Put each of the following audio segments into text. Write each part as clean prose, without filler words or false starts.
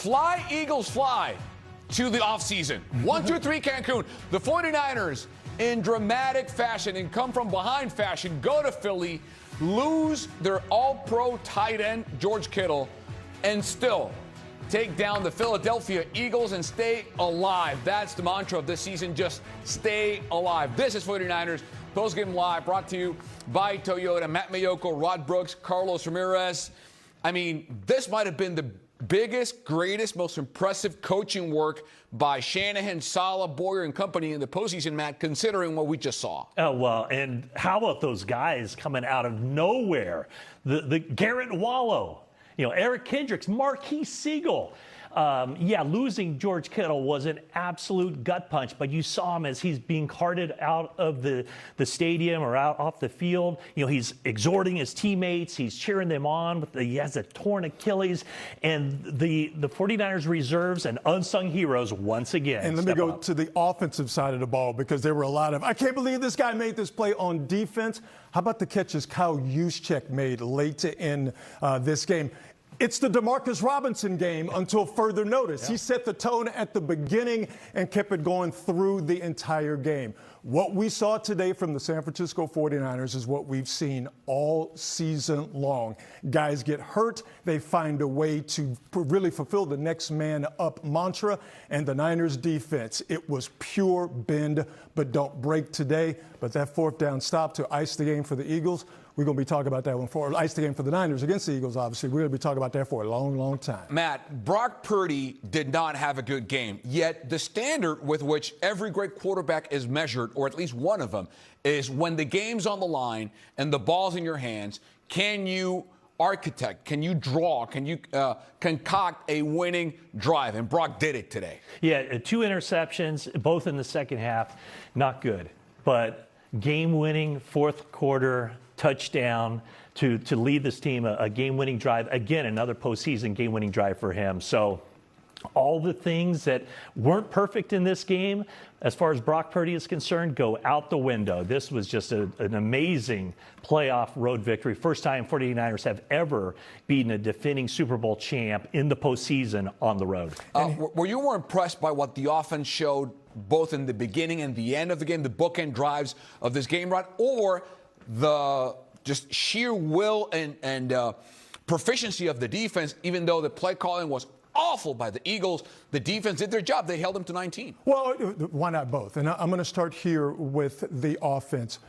Fly, Eagles, fly to the offseason. 1-2-3 Cancun. The 49ers, in dramatic fashion and come from behind fashion, go to Philly, lose their all-pro tight end, George Kittle, and still take down the Philadelphia Eagles and stay alive. That's the mantra of this season, just stay alive. This is 49ers Postgame Live, brought to you by Toyota. Matt Mayoko, Rod Brooks, Carlos Ramirez. I mean, this might have been the biggest, greatest, most impressive coaching work by Shanahan, Saleh, Boyer, and company in the postseason, Matt, considering what we just saw. Oh, well, and how about those guys coming out of nowhere? The Garrett Wallow, Eric Kendricks, Marquise Siegel. Losing George Kittle was an absolute gut punch, but you saw him as he's being carted out of the stadium or out off the field. He's exhorting his teammates. He's cheering them on. He has a torn Achilles. And the 49ers reserves and unsung heroes once again. And let me go to the offensive side of the ball, because there were a lot of, I can't believe this guy made this play on defense. How about the catches Kyle Juszczyk made late in this game? It's the Demarcus Robinson game until further notice. Yeah. He set the tone at the beginning and kept it going through the entire game. What we saw today from the San Francisco 49ers is what we've seen all season long. Guys get hurt. They find a way to really fulfill the next man up mantra. And the Niners defense, it was pure bend but don't break today. But that fourth down stop to ice the game for the Eagles, we're going to be talking about that one for ice the game for the Niners against the Eagles, obviously. We're going to be talking about that for a long, long time. Matt, Brock Purdy did not have a good game, yet the standard with which every great quarterback is measured, or at least one of them, is when the game's on the line and the ball's in your hands, can you architect, can you draw, can you concoct a winning drive? And Brock did it today. Yeah, 2 interceptions, both in the second half, not good. But game-winning fourth quarter touchdown to lead this team, a game-winning drive. Again, another postseason game-winning drive for him. So all the things that weren't perfect in this game, as far as Brock Purdy is concerned, go out the window. This was just an amazing playoff road victory. First time 49ers have ever beaten a defending Super Bowl champ in the postseason on the road. Were you more impressed by what the offense showed both in the beginning and the end of the game, the bookend drives of this game, Rod, or the just sheer will and proficiency of the defense, even though the play calling was awful by the Eagles? The defense did their job. They held them to 19. Well, why not both? And I'm going to start here with the offense.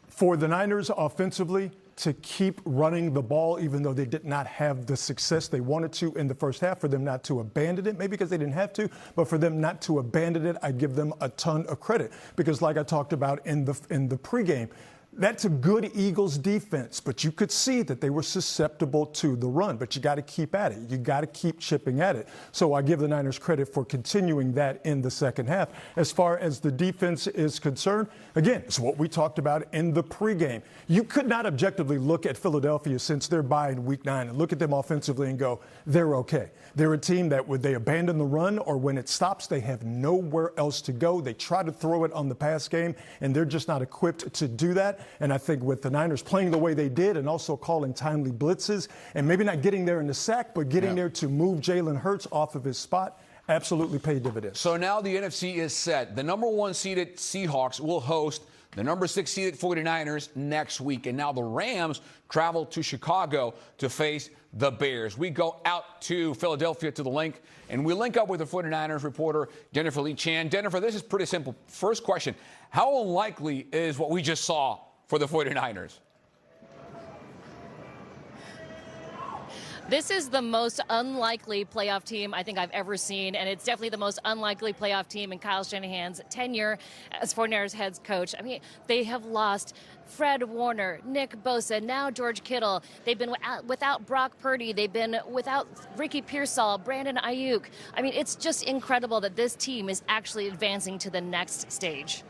For the Niners offensively, to keep running the ball, even though they did not have the success they wanted to in the first half, for them not to abandon it, maybe because they didn't have to, but for them not to abandon it, I give them a ton of credit. Because like I talked about in the pregame, that's a good Eagles defense, but you could see that they were susceptible to the run. But you got to keep at it. You got to keep chipping at it. So I give the Niners credit for continuing that in the second half. As far as the defense is concerned, again, it's what we talked about in the pregame. You could not objectively look at Philadelphia since they're bye in Week 9 and look at them offensively and go, they're okay. They're a team that would they abandon the run, or when it stops, they have nowhere else to go. They try to throw it on the pass game, and they're just not equipped to do that. And I think with the Niners playing the way they did and also calling timely blitzes and maybe not getting there in the sack, but getting there to move Jalen Hurts off of his spot, absolutely paid dividends. So now the NFC is set. The number 1 seeded Seahawks will host the number 6 seeded 49ers next week. And now the Rams travel to Chicago to face the Bears. We go out to Philadelphia to the link, and we link up with the 49ers reporter, Jennifer Lee Chan. Jennifer, this is pretty simple. First question, how unlikely is what we just saw for the 49ers? This is the most unlikely playoff team I think I've ever seen, and it's definitely the most unlikely playoff team in Kyle Shanahan's tenure as 49ers head coach. I mean, they have lost Fred Warner, Nick Bosa, now George Kittle. They've been without Brock Purdy. They've been without Ricky Pearsall, Brandon Ayuk. I mean, it's just incredible that this team is actually advancing to the next stage.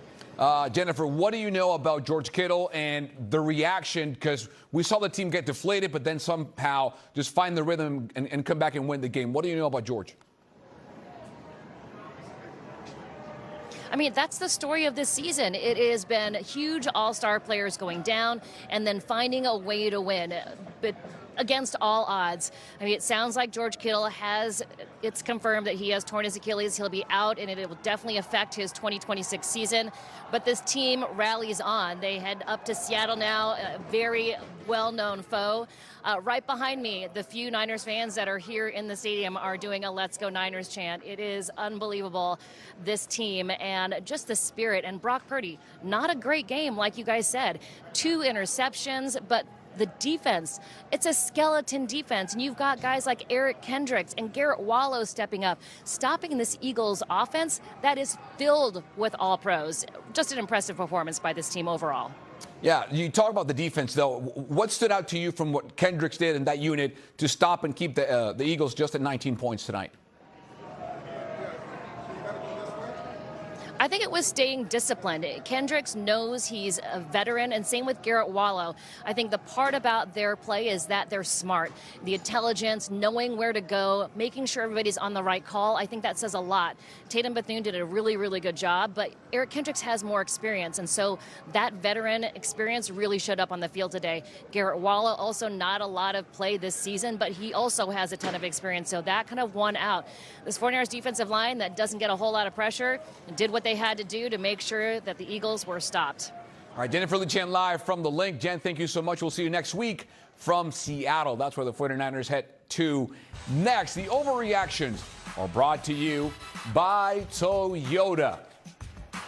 Jennifer, what do you know about George Kittle and the reaction? Because we saw the team get deflated, but then somehow just find the rhythm and come back and win the game. What do you know about George? I mean, that's the story of this season. It has been huge all-star players going down and then finding a way to win. But against all odds. I mean, it sounds like George Kittle has it's confirmed that he has torn his Achilles. He'll be out, and it will definitely affect his 2026 season. But this team rallies on. They head up to Seattle now, a very well-known foe. Right behind me, the few Niners fans that are here in the stadium are doing a Let's Go Niners chant. It is unbelievable, this team, and just the spirit. And Brock Purdy, not a great game, like you guys said. 2 interceptions, but the defense, it's a skeleton defense, and you've got guys like Eric Kendricks and Garrett Wallow stepping up, stopping this Eagles offense that is filled with all pros. Just an impressive performance by this team overall. Yeah, you talk about the defense, though. What stood out to you from what Kendricks did in that unit to stop and keep the Eagles just at 19 points tonight? I think it was staying disciplined. Kendricks knows he's a veteran, and same with Garrett Wallow. I think the part about their play is that they're smart. The intelligence, knowing where to go, making sure everybody's on the right call, I think that says a lot. Tatum Bethune did a really, really good job, but Eric Kendricks has more experience, and so that veteran experience really showed up on the field today. Garrett Wallow, also not a lot of play this season, but he also has a ton of experience, so that kind of won out. This 49ers defensive line that doesn't get a whole lot of pressure did what they had to do to make sure that the Eagles were stopped. All right, Jennifer Lee Chan live from the Link. Jen, thank you so much. We'll see you next week from Seattle. That's where the 49ers head to next. The overreactions are brought to you by Toyota.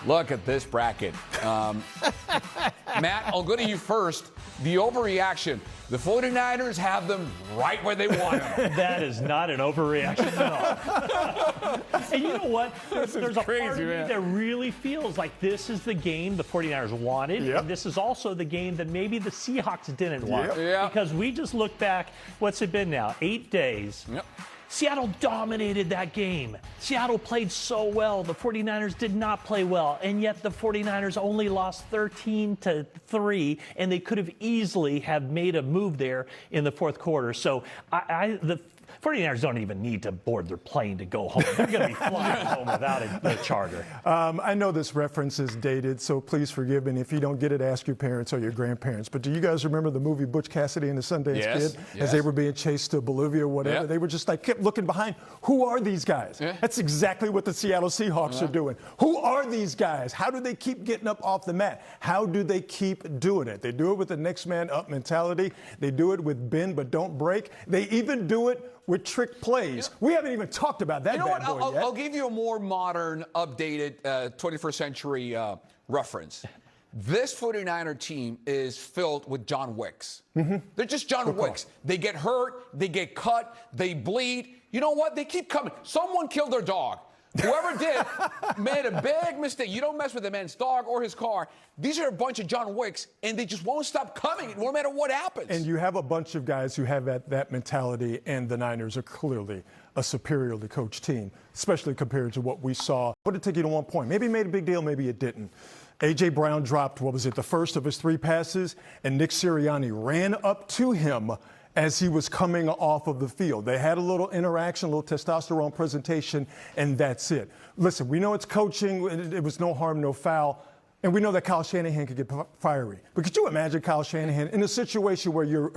Look at this bracket. Matt, I'll go to you first. The overreaction. The 49ers have them right where they want them. That is not an overreaction at all. And you know what? There's a part of me that really feels like this is the game the 49ers wanted. Yep. And this is also the game that maybe the Seahawks didn't want. Yep. Because we just look back, what's it been now? 8 days. Yep. Seattle dominated that game. Seattle played so well. The 49ers did not play well. And yet the 49ers only lost 13-3, and they could have easily have made a move there in the fourth quarter. So the 49ers don't even need to board their plane to go home. They're going to be flying home without a charter. I know this reference is dated, so please forgive me. If you don't get it, ask your parents or your grandparents. But do you guys remember the movie Butch Cassidy and the Sundance Kid? As they were being chased to Bolivia or whatever, they were just like kept looking behind. Who are these guys? That's exactly what the Seattle Seahawks are doing. Who are these guys? How do they keep getting up off the mat? How do they keep doing it? They do it with the next man up mentality. They do it with bend but don't break. They even do it with trick plays. We haven't even talked about that. You know what? I'll give you a more modern, updated 21st century reference. This 49er team is filled with John Wicks. They're just John Wicks. They get hurt, they get cut, they bleed. You know what? They keep coming. Someone killed their dog. Whoever did made a big mistake. You don't mess with a man's dog or his car. These are a bunch of John Wicks, and they just won't stop coming no matter what happens. And you have a bunch of guys who have that mentality, and the Niners are clearly a superiorly coached team, especially compared to what we saw. What did it take you to 1 point? Maybe it made a big deal, maybe it didn't. A.J. Brown dropped, the first of his 3 passes, and Nick Sirianni ran up to him as he was coming off of the field. They had a little interaction, a little testosterone presentation, and that's it. Listen, we know it's coaching. It was no harm, no foul. And we know that Kyle Shanahan could get fiery. But could you imagine Kyle Shanahan in a situation where your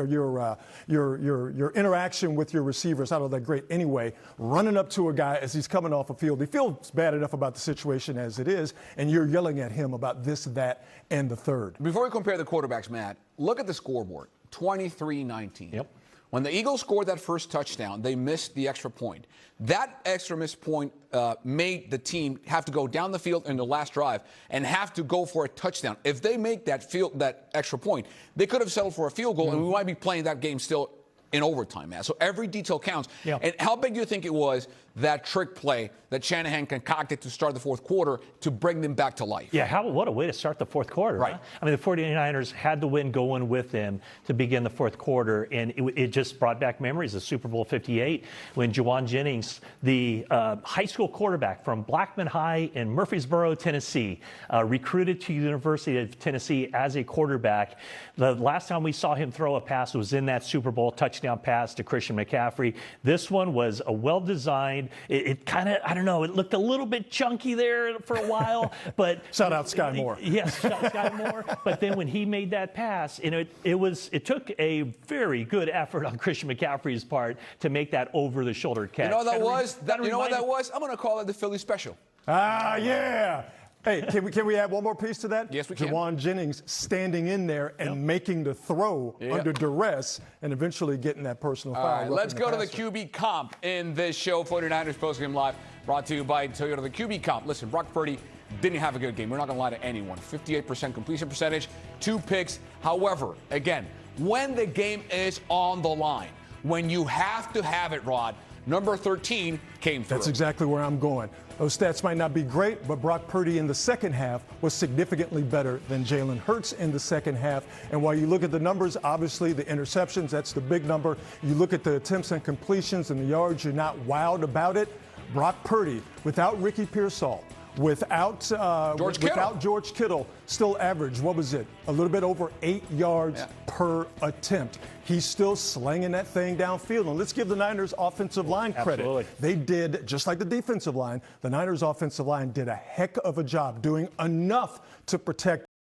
interaction with your receiver is not all that great anyway, running up to a guy as he's coming off a field? He feels bad enough about the situation as it is, and you're yelling at him about this, that, and the third. Before we compare the quarterbacks, Matt, look at the scoreboard. 23-19. Yep. When the Eagles scored that first touchdown, they missed the extra point. That extra missed point made the team have to go down the field in the last drive and have to go for a touchdown. If they make that extra point, they could have settled for a field goal, and we might be playing that game still in overtime, Matt. So every detail counts. Yep. And how big do you think it was, that trick play that Shanahan concocted to start the fourth quarter to bring them back to life? Yeah, what a way to start the fourth quarter. Right. Huh? I mean, the 49ers had the win going with them to begin the fourth quarter, and it just brought back memories of Super Bowl 58 when Juwan Jennings, the high school quarterback from Blackman High in Murfreesboro, Tennessee, recruited to University of Tennessee as a quarterback. The last time we saw him throw a pass was in that Super Bowl touchdown touchdown pass to Christian McCaffrey. This one was a well-designed. It kind of, I don't know, it looked a little bit chunky there for a while, but shout out Sky Moore. Yes, shout out Sky Moore. But then when he made that pass, and it took a very good effort on Christian McCaffrey's part to make that over-the-shoulder catch. You know what that was? You know what that was? I'm going to call it the Philly special. Ah, yeah. Hey, can we add one more piece to that? Yes, we can. Jawan Jennings standing in there and making the throw under duress and eventually getting that personal foul. All right, let's go to the QB comp in this show. 49ers Postgame Live, brought to you by Toyota. The QB comp. Listen, Brock Purdy didn't have a good game. We're not going to lie to anyone. 58% completion percentage, 2 picks. However, again, when the game is on the line, when you have to have it, Rod, number 13 came through. That's exactly where I'm going. Those stats might not be great, but Brock Purdy in the second half was significantly better than Jalen Hurts in the second half. And while you look at the numbers, obviously the interceptions, that's the big number. You look at the attempts and completions and the yards, you're not wowed about it. Brock Purdy, without Ricky Pearsall, without George Kittle, still averaged, what was it? A little bit over 8 yards per attempt. He's still slinging that thing downfield. And let's give the Niners offensive line credit. Absolutely. They did, just like the defensive line, the Niners offensive line did a heck of a job doing enough to protect